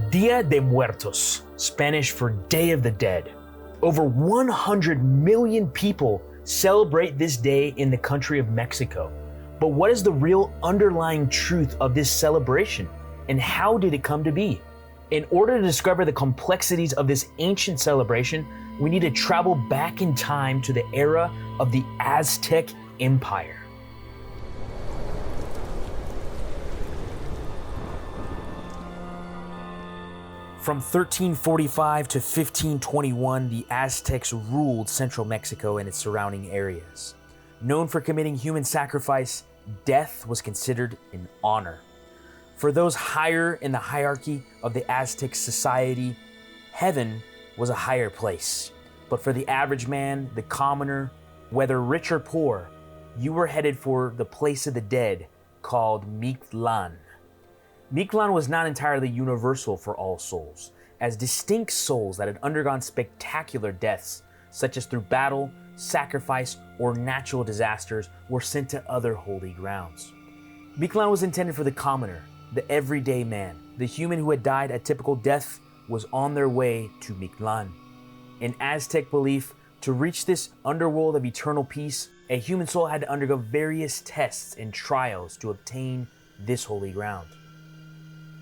Dia de Muertos, Spanish for Day of the Dead. Over 100 million people celebrate this day in the country of Mexico. But what is the real underlying truth of this celebration, and how did it come to be? In order to discover the complexities of this ancient celebration, we need to travel back in time to the era of the Aztec Empire. From 1345 to 1521, the Aztecs ruled central Mexico and its surrounding areas. Known for committing human sacrifice, death was considered an honor. For those higher in the hierarchy of the Aztec society, heaven was a higher place. But for the average man, the commoner, whether rich or poor, you were headed for the place of the dead called Mictlan. Mictlan was not entirely universal for all souls, as distinct souls that had undergone spectacular deaths, such as through battle, sacrifice, or natural disasters, were sent to other holy grounds. Mictlan was intended for the commoner, the everyday man. The human who had died a typical death was on their way to Mictlan. In Aztec belief, to reach this underworld of eternal peace, a human soul had to undergo various tests and trials to obtain this holy ground.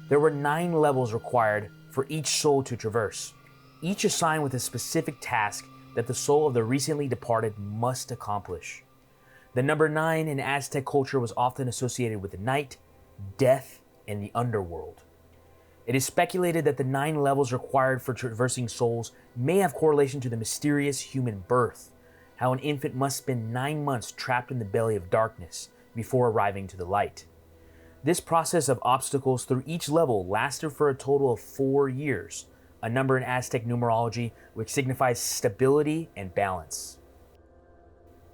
There were 9 levels required for each soul to traverse, each assigned with a specific task that the soul of the recently departed must accomplish. The number 9 in Aztec culture was often associated with the night, death, and the underworld. It is speculated that the 9 levels required for traversing souls may have correlation to the mysterious human birth, how an infant must spend 9 months trapped in the belly of darkness before arriving to the light. This process of obstacles through each level lasted for a total of 4 years, a number in Aztec numerology which signifies stability and balance.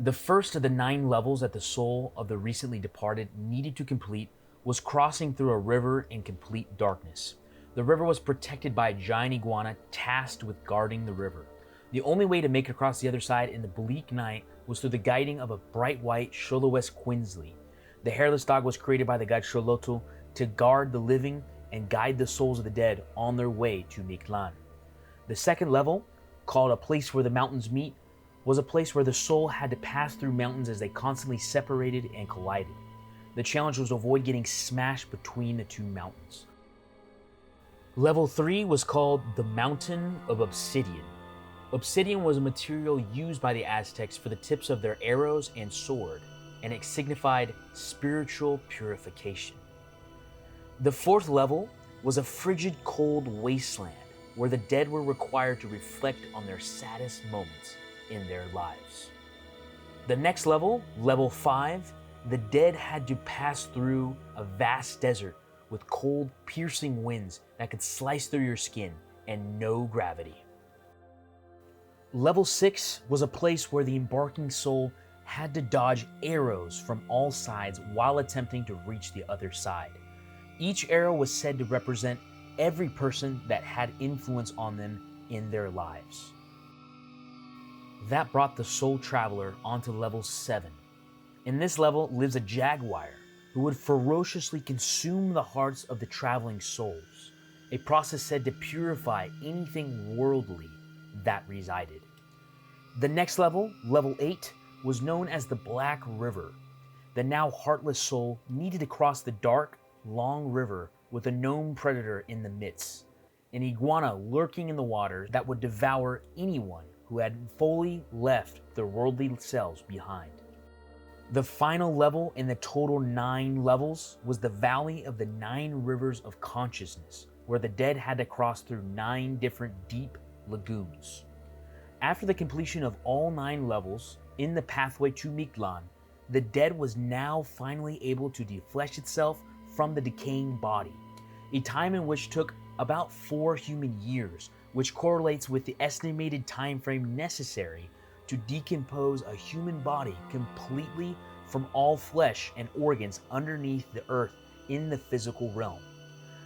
The first of the 9 levels that the soul of the recently departed needed to complete was crossing through a river in complete darkness. The river was protected by a giant iguana tasked with guarding the river. The only way to make it across the other side in the bleak night was through the guiding of a bright white Xoloes Quinsley. The hairless dog was created by the god Xolotl to guard the living and guide the souls of the dead on their way to Mictlan. The second level, called a place where the mountains meet, was a place where the soul had to pass through mountains as they constantly separated and collided. The challenge was to avoid getting smashed between the 2 mountains. Level 3 was called the Mountain of Obsidian. Obsidian was a material used by the Aztecs for the tips of their arrows and sword, and it signified spiritual purification. The 4th level was a frigid, cold wasteland where the dead were required to reflect on their saddest moments in their lives. The next level, level 5, the dead had to pass through a vast desert with cold, piercing winds that could slice through your skin and no gravity. Level 6 was a place where the embarking soul had to dodge arrows from all sides while attempting to reach the other side. Each arrow was said to represent every person that had influence on them in their lives. That brought the soul traveler onto level 7. In this level lives a jaguar who would ferociously consume the hearts of the traveling souls, a process said to purify anything worldly that resided. The next level, level 8, was known as the Black River. The now heartless soul needed to cross the dark, long river with a known predator in the midst, an iguana lurking in the water that would devour anyone who had fully left their worldly selves behind. The final level in the total 9 levels was the Valley of the 9 Rivers of Consciousness, where the dead had to cross through 9 different deep lagoons. After the completion of all 9 levels in the pathway to Mictlan, the dead was now finally able to deflesh itself from the decaying body, a time in which took about 4 human years, which correlates with the estimated time frame necessary to decompose a human body completely from all flesh and organs underneath the earth in the physical realm.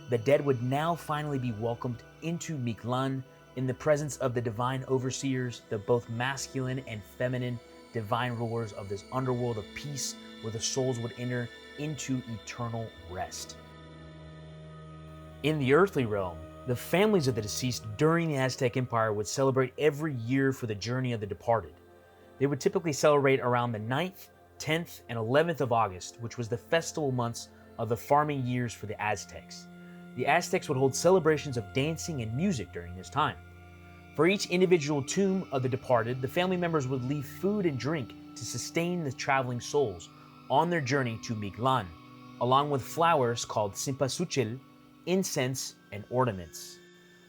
The dead would now finally be welcomed into Mictlan in the presence of the divine overseers, the both masculine and feminine divine rulers of this underworld of peace where the souls would enter into eternal rest. In the earthly realm, The families of the deceased during the Aztec Empire would celebrate every year for the journey of the departed. They would typically celebrate around the 9th, 10th, and 11th of August, which was the festival months of the farming years for the Aztecs. The Aztecs would hold celebrations of dancing and music during this time. For each individual tomb of the departed, the family members would leave food and drink to sustain the traveling souls on their journey to Mictlan, along with flowers called cempasúchil, incense, and ornaments.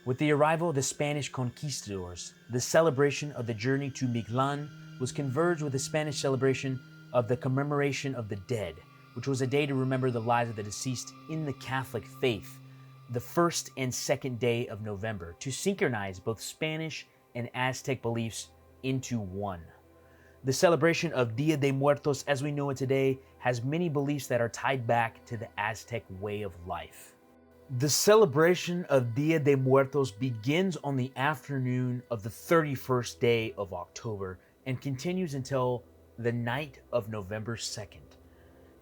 With the arrival of the Spanish conquistadors, the celebration of the journey to Mictlan was converged with the Spanish celebration of the commemoration of the dead, which was a day to remember the lives of the deceased in the Catholic faith, the first and second day of November, to synchronize both Spanish and Aztec beliefs into one. The celebration of Dia de Muertos as we know it today has many beliefs that are tied back to the Aztec way of life. The celebration of Dia de Muertos begins on the afternoon of the 31st day of October and continues until the night of November 2nd.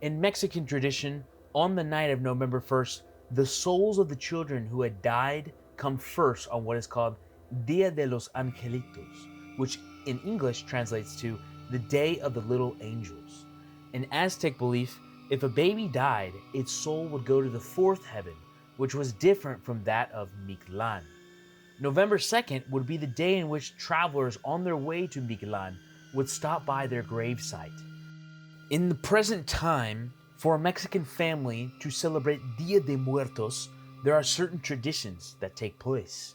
In Mexican tradition, on the night of November 1st, the souls of the children who had died come first on what is called Dia de los Angelitos, which in English translates to the Day of the Little Angels. In Aztec belief, if a baby died, its soul would go to the fourth heaven, which was different from that of Mictlan. November 2nd would be the day in which travelers on their way to Mictlan would stop by their gravesite. In the present time, for a Mexican family to celebrate Dia de Muertos, there are certain traditions that take place.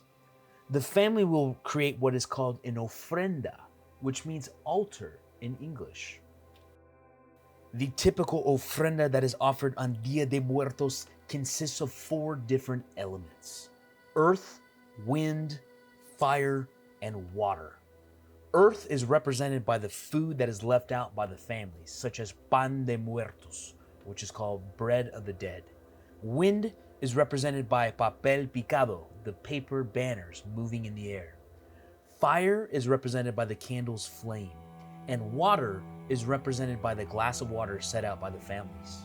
The family will create what is called an ofrenda, which means altar in English. The typical ofrenda that is offered on Dia de Muertos consists of 4 different elements: earth, wind, fire, and water. Earth is represented by the food that is left out by the families, such as pan de muertos, which is called bread of the dead. Wind is represented by papel picado, the paper banners moving in the air. Fire is represented by the candle's flame, and water is represented by the glass of water set out by the families.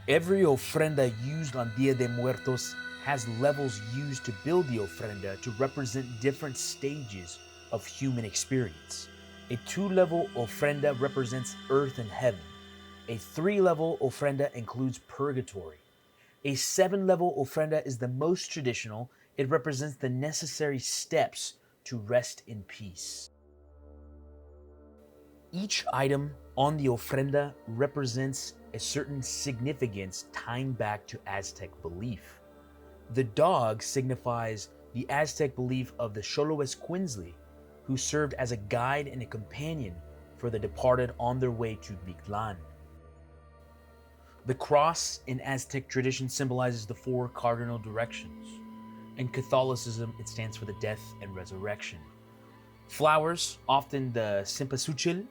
Every ofrenda used on Dia de Muertos has levels used to build the ofrenda to represent different stages of human experience. A 2-level ofrenda represents earth and heaven. A 3-level ofrenda includes purgatory. A 7-level ofrenda is the most traditional. It represents the necessary steps to rest in peace. Each item on the ofrenda represents a certain significance tying back to Aztec belief. The dog signifies the Aztec belief of the Xoloitzcuintli, who served as a guide and a companion for the departed on their way to Mictlan. The cross in Aztec tradition symbolizes the 4 cardinal directions. In Catholicism, it stands for the death and resurrection. Flowers, often the cempasúchil,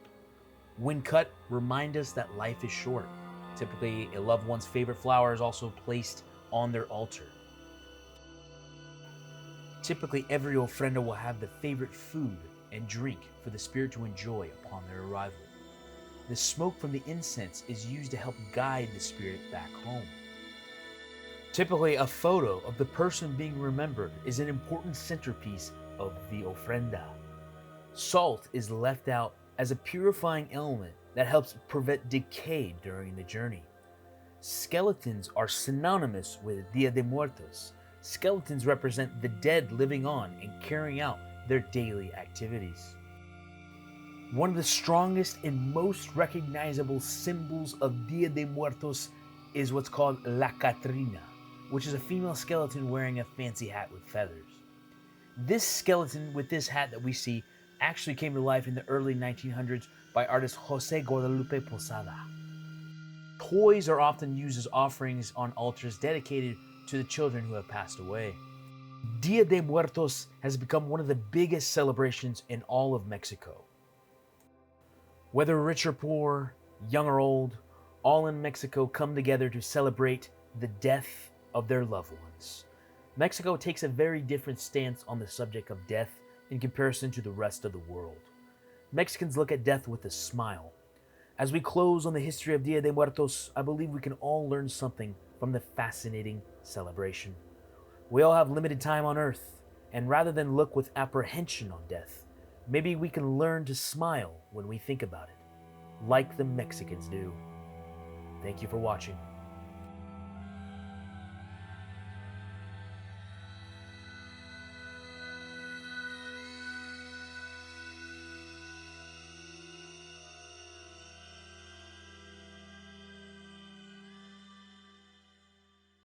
when cut, remind us that life is short. Typically, a loved one's favorite flower is also placed on their altar. Typically, every ofrenda will have the favorite food and drink for the spirit to enjoy upon their arrival. The smoke from the incense is used to help guide the spirit back home. Typically, a photo of the person being remembered is an important centerpiece of the ofrenda. Salt is left out as a purifying element that helps prevent decay during the journey. Skeletons are synonymous with Dia de Muertos. Skeletons represent the dead living on and carrying out their daily activities. One of the strongest and most recognizable symbols of Dia de Muertos is what's called la Catrina, which is a female skeleton wearing a fancy hat with feathers. This skeleton with this hat that we see actually came to life in the early 1900s by artist Jose Guadalupe Posada. Toys are often used as offerings on altars dedicated to the children who have passed away. Dia de Muertos has become one of the biggest celebrations in all of Mexico. Whether rich or poor, young or old, all in Mexico come together to celebrate the death of their loved ones. Mexico takes a very different stance on the subject of death in comparison to the rest of the world. Mexicans look at death with a smile. As we close on the history of Dia de Muertos, I believe we can all learn something from the fascinating celebration. We all have limited time on Earth, and rather than look with apprehension on death, maybe we can learn to smile when we think about it, like the Mexicans do. Thank you for watching.